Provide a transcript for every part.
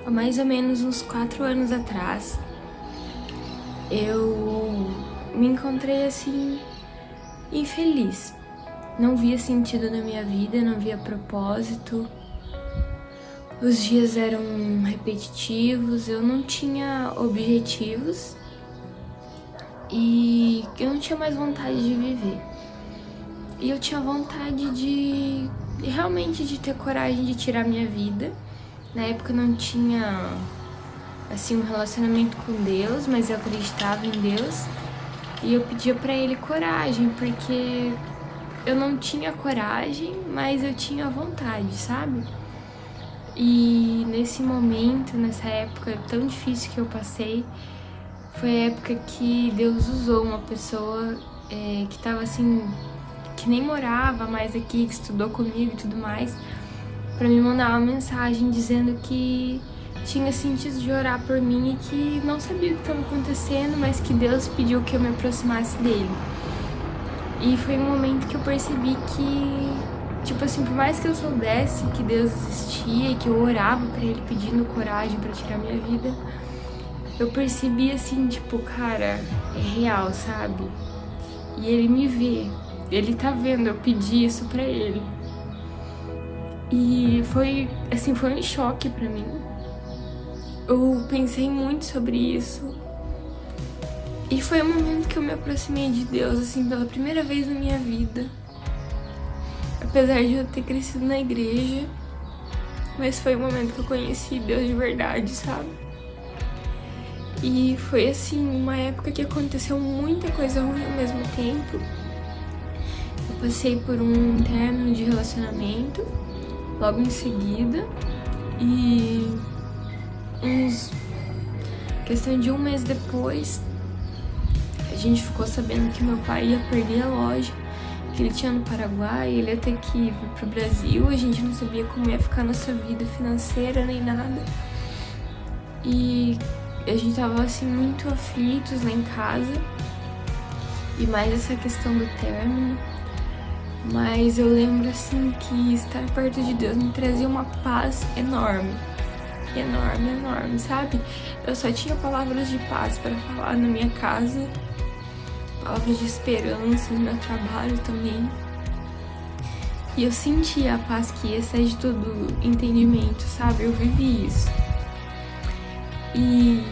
há mais ou menos uns 4 anos atrás, eu me encontrei assim, infeliz. Não via sentido na minha vida, não via propósito. Os dias eram repetitivos, eu não tinha objetivos e eu não tinha mais vontade de viver. E eu tinha vontade de realmente de ter coragem de tirar minha vida. Na época eu não tinha assim um relacionamento com Deus, mas eu acreditava em Deus. E eu pedia pra Ele coragem, porque eu não tinha coragem, mas eu tinha vontade, sabe? E nesse momento, nessa época tão difícil que eu passei, foi a época que Deus usou uma pessoa que tava assim, que nem morava mais aqui, que estudou comigo e tudo mais, pra me mandar uma mensagem dizendo que tinha sentido de orar por mim e que não sabia o que estava acontecendo, mas que Deus pediu que eu me aproximasse dele. E foi um momento que eu percebi que, tipo assim, por mais que eu soubesse que Deus existia e que eu orava pra Ele pedindo coragem pra tirar minha vida, eu percebi assim, tipo, cara, é real, sabe? E Ele me vê, Ele tá vendo eu pedir isso pra Ele. E foi, assim, foi um choque pra mim. Eu pensei muito sobre isso. E foi o momento que eu me aproximei de Deus, assim, pela primeira vez na minha vida. Apesar de eu ter crescido na igreja, mas foi o momento que eu conheci Deus de verdade, sabe? E foi, assim, uma época que aconteceu muita coisa ruim ao mesmo tempo. Eu passei por um término de relacionamento, logo em seguida, e questão de um mês depois, a gente ficou sabendo que meu pai ia perder a loja que ele tinha no Paraguai, ele ia ter que ir pro Brasil, a gente não sabia como ia ficar nossa vida financeira nem nada. E a gente tava assim muito aflitos lá em casa, e mais essa questão do término. Mas eu lembro assim que estar perto de Deus me trazia uma paz enorme. Enorme, enorme, sabe? Eu só tinha palavras de paz para falar na minha casa, palavras de esperança no meu trabalho também. E eu sentia a paz que excede todo entendimento, sabe? Eu vivi isso. E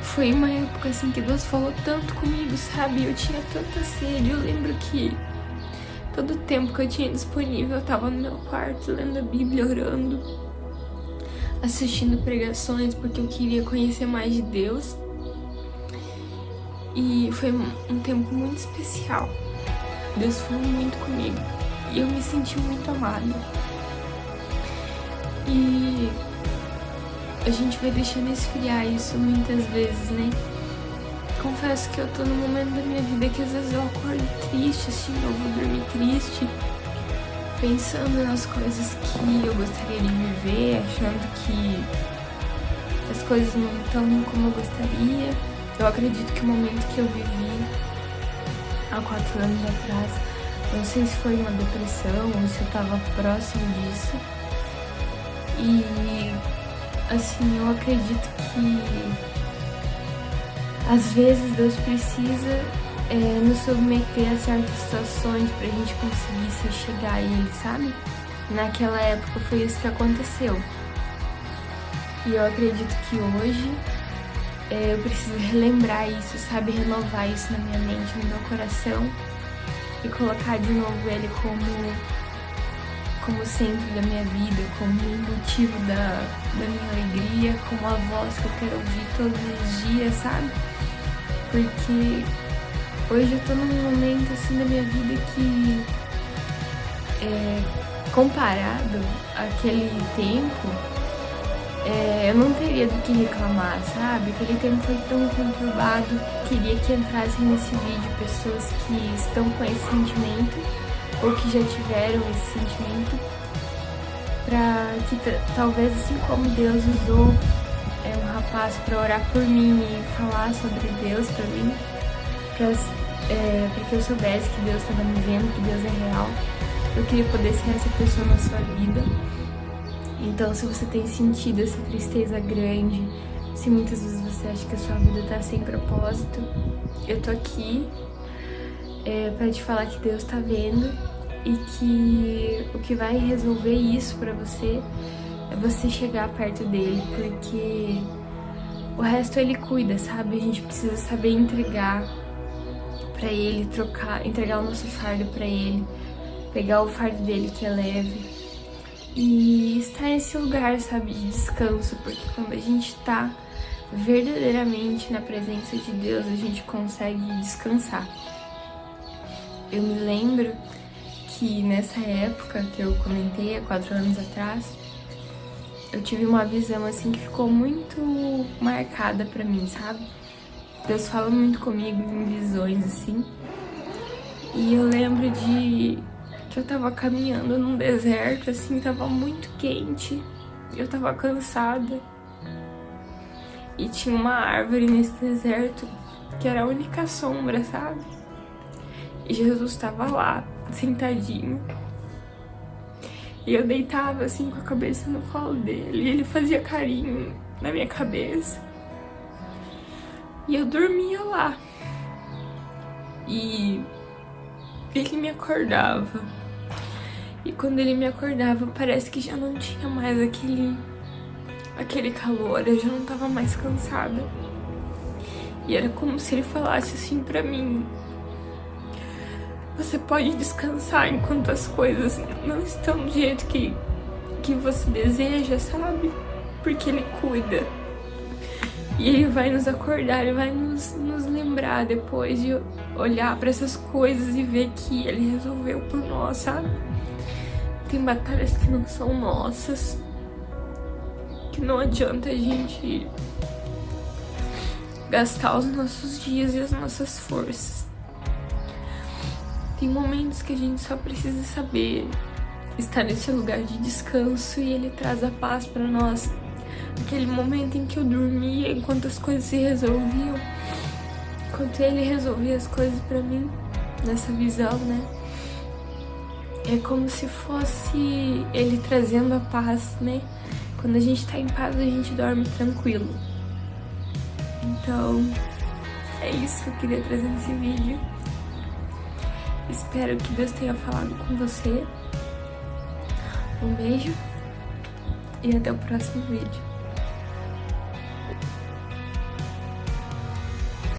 foi uma época assim que Deus falou tanto comigo, sabe? Eu tinha tanta sede. Eu lembro que todo o tempo que eu tinha disponível eu tava no meu quarto lendo a Bíblia, orando, assistindo pregações, porque eu queria conhecer mais de Deus. E foi um tempo muito especial. Deus falou muito comigo e eu me senti muito amada. E a gente vai deixando esfriar isso muitas vezes, né? Confesso que eu tô num momento da minha vida que às vezes eu acordo triste, assim, eu vou dormir triste, pensando nas coisas que eu gostaria de viver, achando que as coisas não estão como eu gostaria. Eu acredito que o momento que eu vivi há 4 anos atrás, não sei se foi uma depressão ou se eu tava próximo disso. E assim, eu acredito que às vezes Deus precisa nos submeter a certas situações pra gente conseguir se chegar a Ele, sabe? Naquela época foi isso que aconteceu. E eu acredito que hoje eu preciso relembrar isso, sabe? Renovar isso na minha mente, no meu coração e colocar de novo Ele como centro da minha vida, como motivo da minha alegria, como a voz que eu quero ouvir todos os dias, sabe? Porque hoje eu tô num momento assim da minha vida que, comparado àquele tempo, eu não teria do que reclamar, sabe? Aquele tempo foi tão conturbado. Queria que entrassem nesse vídeo pessoas que estão com esse sentimento ou que já tiveram esse sentimento, pra que talvez, assim como Deus usou um rapaz pra orar por mim e falar sobre Deus pra mim, pra que eu soubesse que Deus estava me vendo, que Deus é real, eu queria poder ser essa pessoa na sua vida. Então, se você tem sentido essa tristeza grande, se muitas vezes você acha que a sua vida tá sem propósito, eu tô aqui pra te falar que Deus tá vendo e que o que vai resolver isso pra você é você chegar perto dele, porque o resto ele cuida, sabe? A gente precisa saber entregar pra ele, entregar o nosso fardo pra ele, pegar o fardo dele que é leve e estar nesse lugar, sabe, de descanso, porque quando a gente tá verdadeiramente na presença de Deus, a gente consegue descansar. Eu me lembro que nessa época que eu comentei, há 4 anos atrás, eu tive uma visão assim que ficou muito marcada pra mim, sabe? Deus fala muito comigo em visões assim. E eu lembro que eu tava caminhando num deserto, assim, tava muito quente. Eu tava cansada. E tinha uma árvore nesse deserto que era a única sombra, sabe? E Jesus tava lá, sentadinho. E eu deitava assim com a cabeça no colo dele. E ele fazia carinho na minha cabeça. E eu dormia lá. E ele me acordava. E quando ele me acordava, parece que já não tinha mais aquele calor. Eu já não tava mais cansada. E era como se ele falasse assim pra mim: você pode descansar enquanto as coisas não estão do jeito que você deseja, sabe? Porque ele cuida. E ele vai nos acordar, ele vai nos lembrar depois de olhar pra essas coisas e ver que ele resolveu por nós, sabe? Tem batalhas que não são nossas, que não adianta a gente gastar os nossos dias e as nossas forças. Tem momentos que a gente só precisa saber estar nesse lugar de descanso e ele traz a paz pra nós. Aquele momento em que eu dormia enquanto as coisas se resolviam, enquanto ele resolvia as coisas pra mim, nessa visão, né? É como se fosse ele trazendo a paz, né? Quando a gente tá em paz, a gente dorme tranquilo. Então, é isso que eu queria trazer nesse vídeo. Espero que Deus tenha falado com você. Um beijo e até o próximo vídeo.